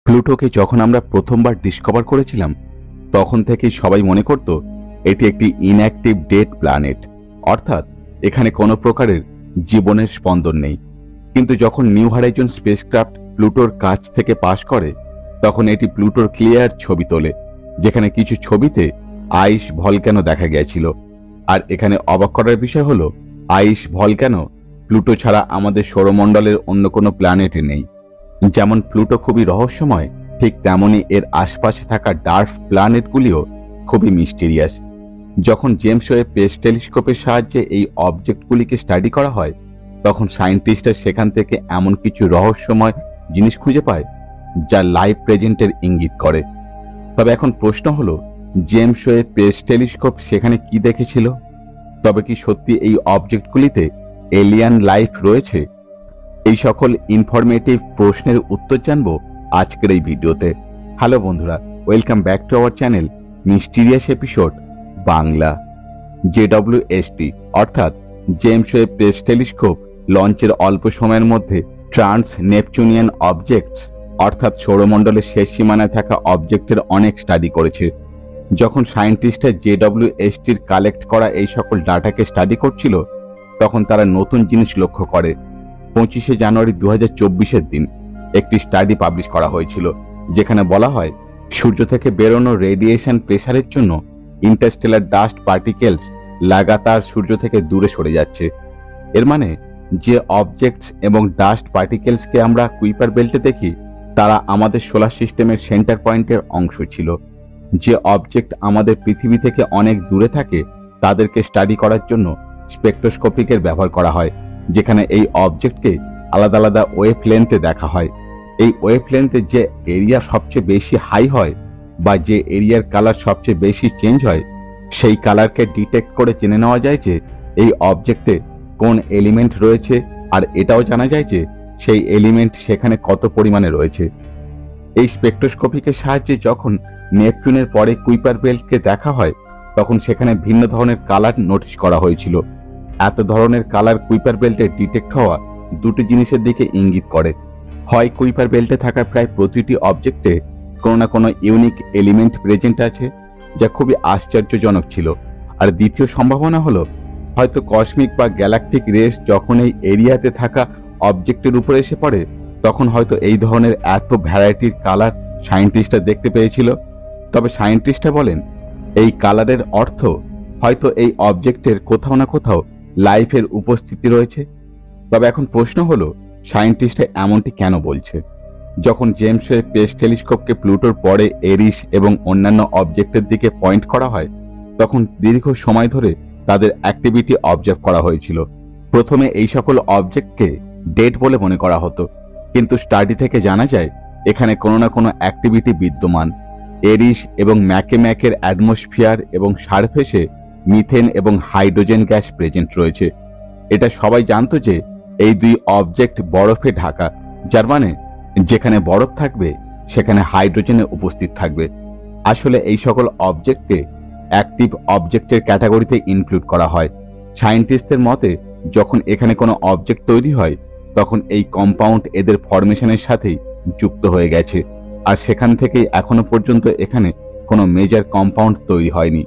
প্লুটোকে যখন আমরা প্রথমবার ডিসকভার করেছিলাম তখন থেকেই সবাই মনে করত এটি একটি ইনঅ্যাক্টিভ ডেড প্ল্যানেট, অর্থাৎ এখানে কোনো প্রকারের জীবনের স্পন্দন নেই। কিন্তু যখন নিউ হরাইজন স্পেসক্রাফট প্লুটোর কাছ থেকে পাস করে তখন এটি প্লুটোর ক্লিয়ার ছবি তোলে, যেখানে কিছু ছবিতে আইস ভলক্যানো দেখা গিয়েছিল। আর এখানে অবাক করার বিষয় হলো আইস ভলক্যানো প্লুটো ছাড়া আমাদের সৌরমণ্ডলের অন্য কোনো প্ল্যানেটে নেই। যেমন প্লুটো খুবই রহস্যময়, ঠিক তেমনি এর আশপাশে থাকা ডার্ক প্ল্যানেটগুলিও খুবই মিস্টেরিয়াস। যখন জেমস ওয়েব স্পেস টেলিস্কোপের সাহায্যে এই অবজেক্টগুলিকে স্টাডি করা হয় তখন সায়েন্টিস্টরা সেখান থেকে এমন কিছু রহস্যময় জিনিস খুঁজে পায় যা লাইভ প্রেজেন্টের ইঙ্গিত করে। তবে এখন প্রশ্ন হলো, জেমস ওয়েব স্পেস টেলিস্কোপ সেখানে কি দেখেছিল? তবে কি সত্যি এই অবজেক্টগুলিতে এলিয়ান লাইফ রয়েছে? এই সকল ইনফরমেটিভ প্রশ্নের উত্তর জানবো আজকের এই ভিডিওতে। হ্যালো বন্ধুরা, welcome back to our channel mysterious episode Bangla. JWST অর্থাৎ জেমস ওয়েব স্পেস টেলিস্কোপ লঞ্চের অল্প সময়ের মধ্যে ট্রান্স নেপচুনিয়ান অবজেক্টস অর্থাৎ সৌরমণ্ডলের শেষ সীমানায় থাকা অবজেক্টের অনেক স্টাডি করেছে। যখন সায়েন্টিস্টরা JWSTর কালেক্ট করা এই সকল ডাটাকে স্টাডি করছিল তখন তারা নতুন জিনিস লক্ষ্য করে। 25শে জানুয়ারি 2024 দিন একটি স্টাডি পাবলিশ করা হয়েছিল, যেখানে বলা হয় সূর্য থেকে বেরোনো রেডিয়েশন প্রেসারের জন্য ইন্টারস্টেলার ডাস্ট পার্টিকেলস লাগাতার সূর্য থেকে দূরে সরে যাচ্ছে। এর মানে যে অবজেক্টস এবং ডাস্ট পার্টিকেলসকে আমরা কুইপার বেল্টে দেখি তারা আমাদের সোলার সিস্টেমের সেন্টার পয়েন্টের অংশ ছিল। যে অবজেক্ট আমাদের পৃথিবী থেকে অনেক দূরে থাকে তাদেরকে স্টাডি করার জন্য স্পেকট্রোস্কোপিকের ব্যবহার করা হয়, যেখানে এই অবজেক্টকে আলাদা আলাদা ওয়েভ লেন্থে দেখা হয়। এই ওয়েভ লেন্থে যে এরিয়া সবচেয়ে বেশি হাই হয় বা যে এরিয়ার কালার সবচেয়ে বেশি চেঞ্জ হয় সেই কালারকে ডিটেক্ট করে জেনে নেওয়া যায় যে এই অবজেক্টে কোন এলিমেন্ট রয়েছে, আর এটাও জানা যায় যে সেই এলিমেন্ট সেখানে কত পরিমাণে রয়েছে। এই স্পেকট্রোস্কোপিকের সাহায্যে যখন নেপচুনের পরে কুইপার বেল্টকে দেখা হয় তখন সেখানে ভিন্ন ধরনের কালার নোটিশ করা হয়েছিল। এত ধরনের কালার কুইপার বেল্টে ডিটেক্ট হওয়া দুটি জিনিসের দিকে ইঙ্গিত করে। হয় কুইপার বেল্টে থাকা প্রায় প্রতিটি অবজেক্টে কোনো না কোনো ইউনিক এলিমেন্ট প্রেজেন্ট আছে যা খুবই আশ্চর্যজনক ছিল, আর দ্বিতীয় সম্ভাবনা হলো হয়তো কসমিক বা গ্যালাকটিক রেস যখন এই এরিয়াতে থাকা অবজেক্টের উপরে এসে পড়ে তখন হয়তো এই ধরনের এত ভ্যারাইটির কালার সায়েন্টিস্টরা দেখতে পেয়েছিল। তবে সায়েন্টিস্টরা বলেন এই কালারের অর্থ হয়তো এই অবজেক্টের কোথাও না কোথাও লাইফের উপস্থিতি রয়েছে। তবে এখন প্রশ্ন হলো, সায়েন্টিস্টরা এমনটি কেন বলছে? যখন জেমস ওয়েব স্পেস টেলিস্কোপকে প্লুটোর পরে এরিস এবং অন্যান্য অবজেক্টের দিকে পয়েন্ট করা হয় তখন দীর্ঘ সময় ধরে তাদের অ্যাক্টিভিটি অবজার্ভ করা হয়েছিল। প্রথমে এই সকল অবজেক্টকে ডেড বলে মনে করা হতো, কিন্তু স্টাডি থেকে জানা যায় এখানে কোনো না কোনো অ্যাক্টিভিটি বিদ্যমান। এরিস এবং ম্যাকের অ্যাটমসফিয়ার এবং সারফেসে মিথেন এবং হাইড্রোজেন গ্যাস প্রেজেন্ট রয়েছে। এটা সবাই জানতো যে এই দুই অবজেক্ট বরফে ঢাকা, যার মানে যেখানে বরফ থাকবে সেখানে হাইড্রোজেনে উপস্থিত থাকবে। আসলে এই সকল অবজেক্টকে অ্যাক্টিভ অবজেক্টের ক্যাটাগরিতে ইনক্লুড করা হয়। সায়েন্টিস্টদের মতে যখন এখানে কোনো অবজেক্ট তৈরি হয় তখন এই কম্পাউন্ড এদের ফরমেশনের সাথেই যুক্ত হয়ে গেছে, আর সেখান থেকেই এখনো পর্যন্ত এখানে কোনো মেজর কম্পাউন্ড তৈরি হয়নি,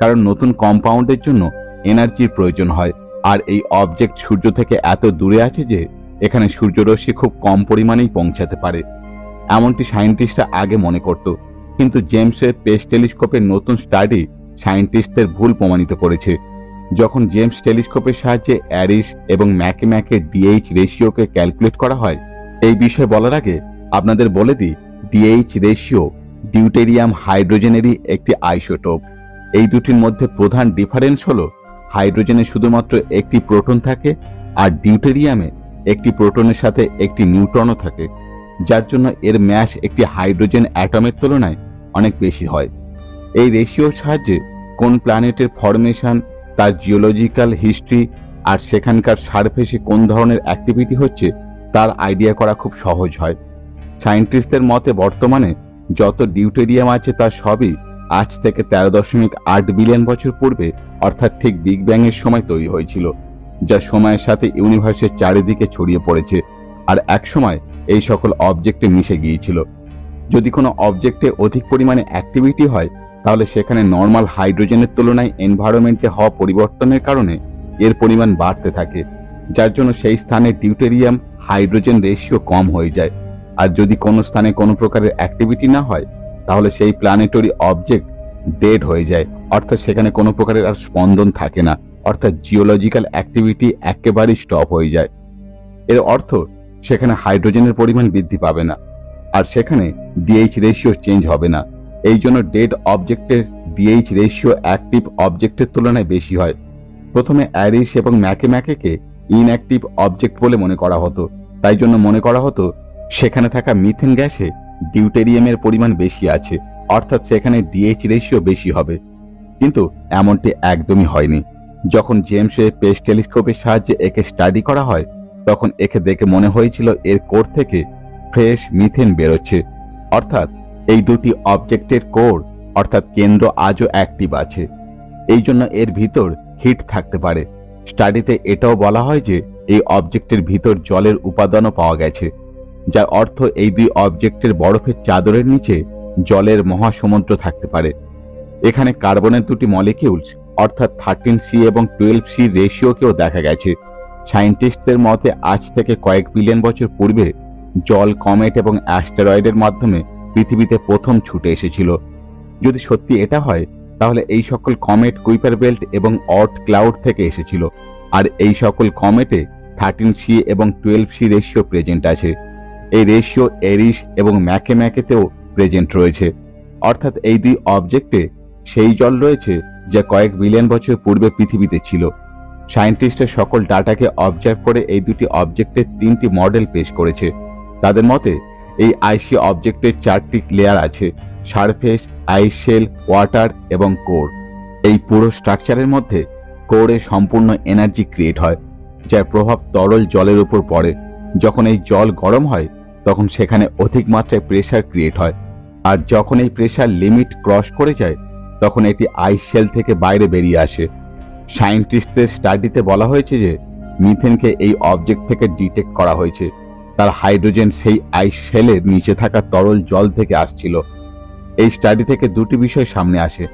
কারণ নতুন কম্পাউন্ডের জন্য এনার্জির প্রয়োজন হয়। আর এই অবজেক্ট সূর্য থেকে এত দূরে আছে যে এখানে সূর্যরশ্মি খুব কম পরিমাণেই পৌঁছাতে পারে, এমনটি সায়েন্টিস্টরা আগে মনে করত। কিন্তু জেমস ওয়েব স্পেস টেলিস্কোপের নতুন স্টাডি সায়েন্টিস্টদের ভুল প্রমাণিত করেছে। যখন জেমস টেলিস্কোপের সাহায্যে অ্যারিস এবং ম্যাকের ডিএইচ রেশিওকে ক্যালকুলেট করা হয়, এই বিষয়ে বলার আগে আপনাদের বলে দিই ডিএইচ রেশিও ডিউটেরিয়াম হাইড্রোজেনেরই একটি আইসোটোপ। এই দুটির মধ্যে প্রধান ডিফারেন্স হলো হাইড্রোজেনে শুধুমাত্র একটি প্রোটন থাকে আর ডিউটেরিয়ামে একটি প্রোটনের সাথে একটি নিউট্রনও থাকে, যার জন্য এর ম্যাস একটি হাইড্রোজেন অ্যাটমের তুলনায় অনেক বেশি হয়। এই রেশিওর সাহায্যে কোন প্ল্যানেটের ফরমেশন, তার জিওলজিক্যাল হিস্ট্রি আর সেখানকার সারফেসে কোন ধরনের অ্যাক্টিভিটি হচ্ছে তার আইডিয়া করা খুব সহজ হয়। সায়েন্টিস্টদের মতে বর্তমানে যত ডিউটেরিয়াম আছে তার সবই আজ থেকে 13.8 বিলিয়ন বছর পূর্বে অর্থাৎ ঠিক বিগ ব্যাং এর সময় তৈরি হয়েছিল, যা সময়ের সাথে ইউনিভার্সের চারিদিকে ছড়িয়ে পড়েছে আর একসময় এই সকল অবজেক্টে মিশে গিয়েছিল। যদি কোনো অবজেক্টে অধিক পরিমাণে অ্যাক্টিভিটি হয় তাহলে সেখানে নর্মাল হাইড্রোজেনের তুলনায় এনভায়রনমেন্টে হওয়া পরিবর্তনের কারণে এর পরিমাণ বাড়তে থাকে, যার জন্য সেই স্থানে ডিউটেরিয়াম হাইড্রোজেন রেশিও কম হয়ে যায়। আর যদি কোনো স্থানে কোনো প্রকারের অ্যাক্টিভিটি না হয় তাহলে সেই প্ল্যানেটরি অবজেক্ট ডেড হয়ে যায়, অর্থাৎ সেখানে কোনো প্রকারের আর স্পন্দন থাকে না, অর্থাৎ জিওলজিক্যাল অ্যাক্টিভিটি একেবারেই স্টপ হয়ে যায়। এর অর্থ সেখানে হাইড্রোজেনের পরিমাণ বৃদ্ধি পাবে না, আর সেখানে ডিএইচ রেশিও চেঞ্জ হবে না। এই জন্য ডেড অবজেক্টের ডিএইচ রেশিও অ্যাক্টিভ অবজেক্টের তুলনায় বেশি হয়। প্রথমে অ্যারিস এবং ম্যাকেকে ইনঅ্যাক্টিভ অবজেক্ট বলে মনে করা হতো, তাই জন্য মনে করা হতো সেখানে থাকা মিথেন গ্যাসে ডিউটেরিয়ামের পরিমাণ বেশি আছে, অর্থাৎ সেখানে ডিএইচ রেশিও বেশি হবে। কিন্তু এমনটি একদমই হয়নি। যখন জেমস ওয়েব স্পেস টেলিস্কোপের সাহায্যে একে স্টাডি করা হয় তখন একে দেখে মনে হয়েছিল এর কোর থেকে ফ্রেশ মিথেন বেরোচ্ছে, অর্থাৎ এই দুটি অবজেক্টের কোর অর্থাৎ কেন্দ্র আজও অ্যাক্টিভ আছে, এই জন্য এর ভিতর হিট থাকতে পারে। স্টাডিতে এটাও বলা হয় যে এই অবজেক্টের ভিতর জলের উপাদানও পাওয়া গেছে, যার অর্থ এই দুই অবজেক্টের বরফের চাদরের নিচে জলের মহাসমুদ্র থাকতে পারে। এখানে কার্বনের দুটি মলিকিউলস অর্থাৎ 13C এবং 12C রেশিওকেও দেখা গেছে। সায়েন্টিস্টদের মতে আজ থেকে কয়েক বিলিয়ন বছর পূর্বে জল কমেট এবং অ্যাস্টেরয়েডের মাধ্যমে পৃথিবীতে প্রথম ছুটে এসেছিল। যদি সত্যি এটা হয় তাহলে এই সকল কমেট কুইপার বেল্ট এবং অট ক্লাউড থেকে এসেছিল, আর এই সকল কমেটে 13C এবং 12C রেশিও প্রেজেন্ট আছে। এই রেশিও এরিস এবং ম্যাকেতেও প্রেজেন্ট রয়েছে, অর্থাৎ এই দুই অবজেক্টে সেই জল রয়েছে যা কয়েক বিলিয়ন বছর পূর্বে পৃথিবীতে ছিল। সায়েন্টিস্টের সকল ডাটাকে অবজার্ভ করে এই দুটি অবজেক্টের 3টি মডেল পেশ করেছে। তাদের মতে এই আইসি অবজেক্টের 4টি লেয়ার আছে: সারফেস, আইস শেল, ওয়াটার এবং কোর। এই পুরো স্ট্রাকচারের মধ্যে কোরে সম্পূর্ণ এনার্জি ক্রিয়েট হয়, যার প্রভাব তরল জলের উপর পড়ে। যখন এই জল গরম হয় তখন সেখানে অধিক মাত্রায় প্রেসার ক্রিয়েট হয়, আর যখন এই প্রেসার লিমিট ক্রস করে যায় তখন এটি আইস শেল থেকে বাইরে বেরিয়ে আসে। সায়েন্টিস্টদের স্টাডিতে বলা হয়েছে যে মিথেনকে এই অবজেক্ট থেকে ডিটেক্ট করা হয়েছে, তার হাইড্রোজেন সেই আইস শেলের নিচে থাকা তরল জল থেকে আসছিল। এই স্টাডি থেকে দুটি বিষয় সামনে আসে: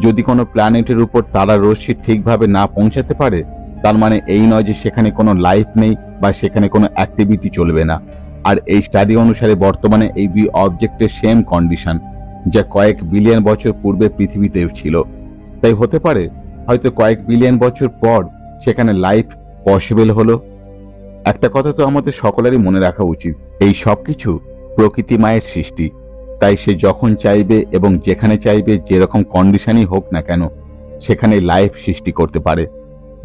যদি কোনো প্ল্যানেটের উপর তারার রশ্মি ঠিকভাবে না পৌঁছাতে পারে তার মানে এই নয় যে সেখানে কোনো লাইফ নেই বা সেখানে কোনো অ্যাক্টিভিটি চলবে না। আর এই স্টাডি অনুসারে বর্তমানে এই দুই অবজেক্টের সেম কন্ডিশন, যা কয়েক বিলিয়ন বছর পূর্বে পৃথিবীতেও ছিল। তাই হতে পারে হয়তো কয়েক বিলিয়ন বছর পর সেখানে লাইফ পসিবল হলো। একটা কথা তো আমাদের সকলেরই মনে রাখা উচিত, এই সবকিছু প্রকৃতি মায়ের সৃষ্টি, তাই সে যখন চাইবে এবং যেখানে চাইবে যেরকম কন্ডিশনই হোক না কেন সেখানে লাইফ সৃষ্টি করতে পারে,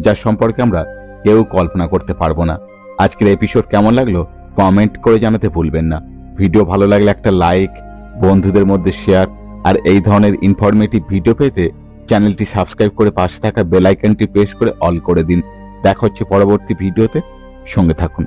যার সম্পর্কে আমরা কেউ কল্পনা করতে পারবো না। আজকের এপিসোড কেমন লাগলো কমেন্ট করে জানাতে ভুলবেন না। ভিডিও ভালো লাগলে একটা লাইক, বন্ধুদের মধ্যে শেয়ার, আর এই ধরনের ইনফরমেটিভ ভিডিও পেতে চ্যানেলটি সাবস্ক্রাইব করে পাশে থাকা বেল আইকনটি প্রেস করে অল করে দিন। দেখা হচ্ছে পরবর্তী ভিডিওতে, সঙ্গে থাকুন।